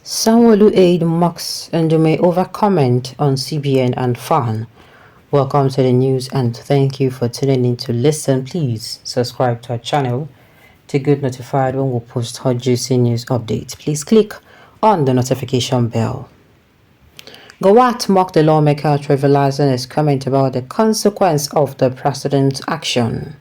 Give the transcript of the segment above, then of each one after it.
Sanwo-Olu aide mocks Ndume over comment on CBN and FAN. Welcome to the news and thank you for tuning in to listen. Please subscribe to our channel to get notified when we post hot juicy news updates. Please click on the notification bell. Govt mocked the lawmaker, trivializing his comment about the consequence of the president's action.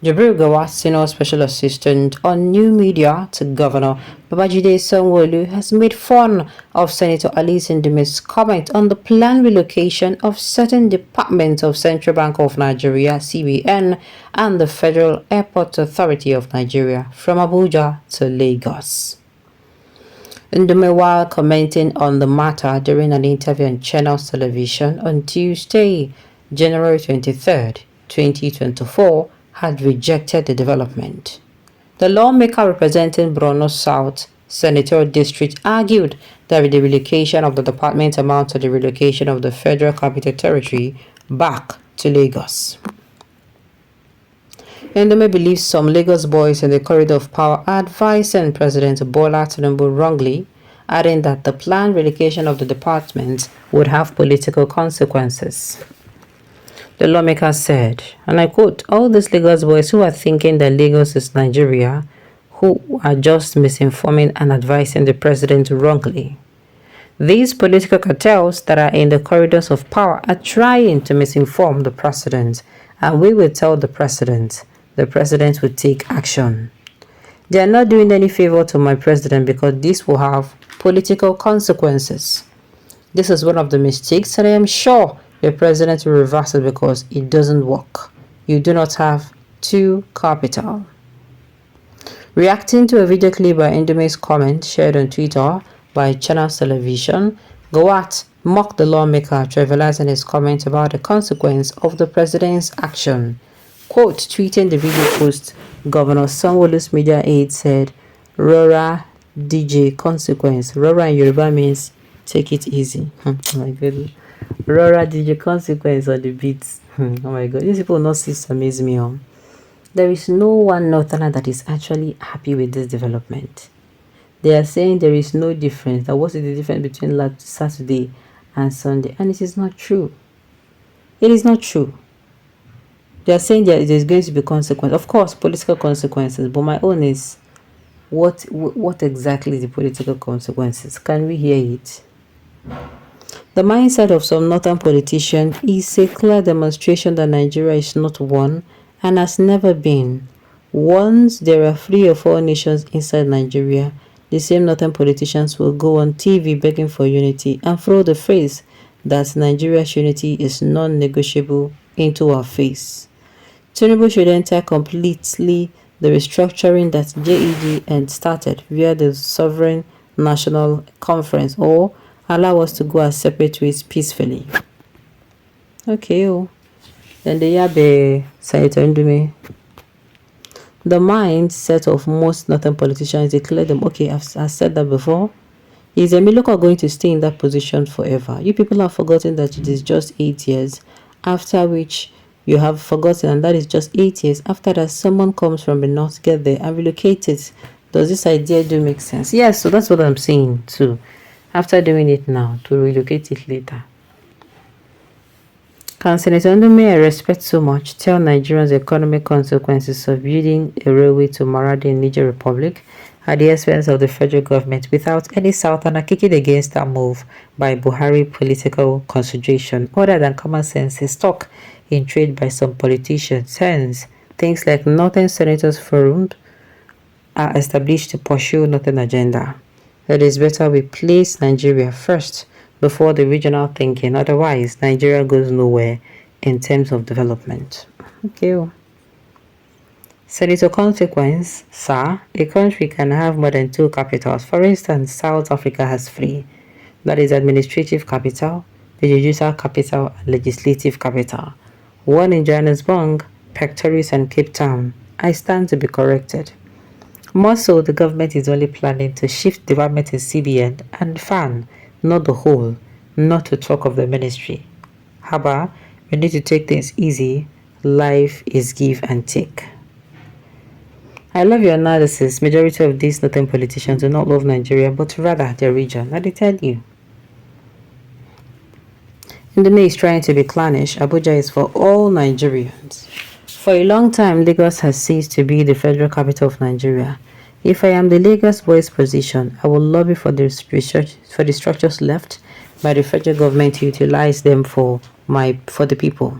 Jibril Gawat, Senior Special Assistant on New Media to Governor Babajide Sanwo-Olu, has made fun of Senator Alice Ndume's comment on the planned relocation of certain departments of Central Bank of Nigeria (CBN) and the Federal Airport Authority of Nigeria from Abuja to Lagos. Ndume, while commenting on the matter during an interview on Channels Television on Tuesday, January 23, 2024, had rejected the development. The lawmaker representing Borno South Senatorial District argued that the relocation of the department amounts to the relocation of the Federal Capital Territory back to Lagos. Ndume believes some Lagos boys in the corridor of power are advising President Bola Tinubu wrongly, adding that the planned relocation of the department would have political consequences. The lawmaker said, and I quote, "All these Lagos boys who are thinking that Lagos is Nigeria, who are just misinforming and advising the president wrongly. These political cartels that are in the corridors of power are trying to misinform the president, and we will tell the president will take action. They are not doing any favor to my president because this will have political consequences. This is one of the mistakes, and I am sure the president will reverse it because it doesn't work. You do not have two capital." Reacting to a video clip by Ndume's comment shared on Twitter by Channels Television, Govt mocked the lawmaker, trivializing his comment about the consequence of the president's action. Quote, tweeting the video post, Governor Sanwo-Olu's media aide said, "Rora DJ consequence." Rora in Yoruba means take it easy. Oh my goodness. Rora DJ consequence on the beats. Oh my god, these people not cease to amaze me. There is no one northerner that is actually happy with this development. They are saying there is no difference. That what is the difference between last Saturday and Sunday? And it is not true. It is not true. They are saying there is going to be consequences. Of course, political consequences. But my own is, what exactly the political consequences? Can we hear it? The mindset of some northern politicians is a clear demonstration that Nigeria is not one and has never been. Once there are 3 or 4 nations inside Nigeria, the same northern politicians will go on TV begging for unity and throw the phrase that Nigeria's unity is non-negotiable into our face. Tinubu should enter completely the restructuring that JEG had started via the Sovereign National Conference, or allow us to go our separate ways peacefully. Okay, then the Yabe Senator Ndume. The mindset of most northern politicians declare them, okay, I've said that before. Is Emiloko going to stay in that position forever? You people have forgotten that it is just 8 years, after which you have forgotten, and that is just 8 years. After that, someone comes from the north, get there and relocate it. Does this idea do make sense? Yes, so that's what I'm saying too. After doing it now, to relocate it later. Can Senator Ndume, I respect so much, tell Nigerians the economic consequences of building a railway to Maradi in Niger Republic at the expense of the federal government without any southerner kicking against that move by Buhari political consideration other than common sense is stuck in trade by some politicians? Hence, things like Northern Senators Forum are established to pursue Northern agenda. It is better we place Nigeria first before the regional thinking. Otherwise, Nigeria goes nowhere in terms of development. Okay. Senator consequence, sir, a country can have more than 2 capitals. For instance, South Africa has 3. That is administrative capital, the judicial capital, and legislative capital. 1 in Johannesburg, Pretoria, and Cape Town. I stand to be corrected. More so, the government is only planning to shift development in CBN and FAN, not the whole, not to talk of the ministry. Haba, we need to take things easy. Life is give and take. I love your analysis. Majority of these northern politicians do not love Nigeria, but rather their region. I tell you. Indomie is trying to be clannish. Abuja is for all Nigerians. For a long time, Lagos has ceased to be the federal capital of Nigeria. If I am the Lagos boys' position, I will lobby for the structures left by the federal government to utilize them for the people.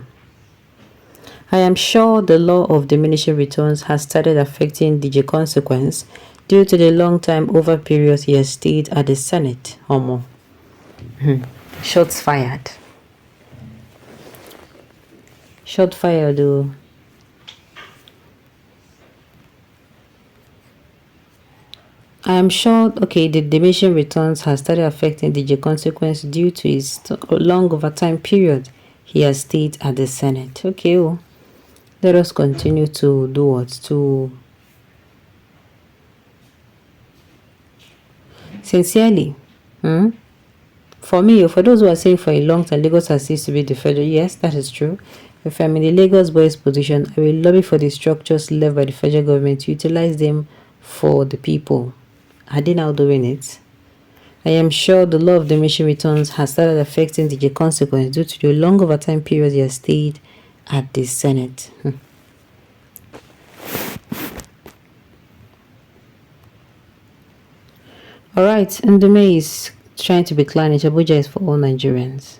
I am sure the law of diminishing returns has started affecting DJ Consequence due to the long time over period he has stayed at the Senate. Homo. Shots fired. Shot fired, though. I am sure, okay, the diminishing returns has started affecting DJ Consequence due to his long overtime period he has stayed at the Senate. Okay, well, let us continue to do what? To sincerely, for me, for those who are saying for a long time, Lagos has ceased to be the federal, yes, that is true. If I'm in the Lagos boys' position, I will lobby for the structures left by the federal government to utilize them for the people. Are they now doing it? I am sure the law of diminishing returns has started affecting the Consequence due to the long overtime period he has stayed at the Senate. Alright, Ndome is trying to be clannish. Abuja is for all Nigerians.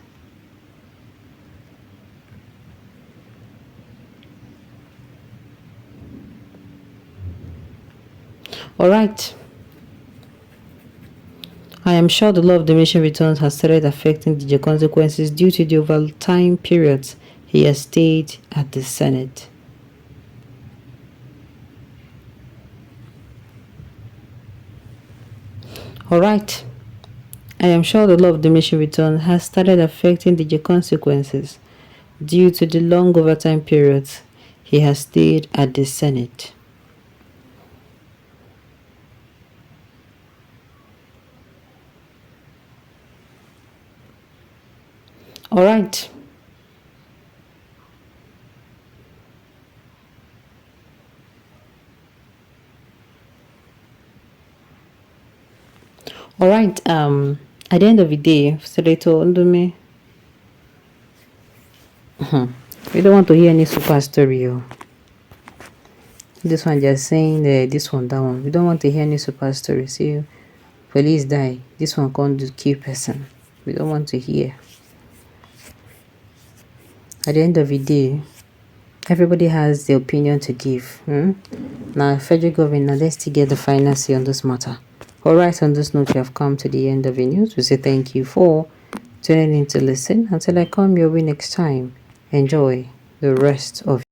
Alright. I am sure the law of diminishing returns has started affecting the Consequences due to the overtime periods he has stayed at the Senate. Alright. I am sure the law of diminishing returns has started affecting the Consequences due to the long overtime periods he has stayed at the Senate. All right. All right. At the end of the day, Senator Ndome, we don't want to hear any super story. This one just saying this one, that one. We don't want to hear any super story. See, police die. This one can't do kill person. We don't want to hear. At the end of the day, everybody has the opinion to give. Now, federal government, now let's still get the final say on this matter. Alright, on this note, we have come to the end of the news. We say thank you for tuning in to listen. Until I come your way next time, enjoy the rest of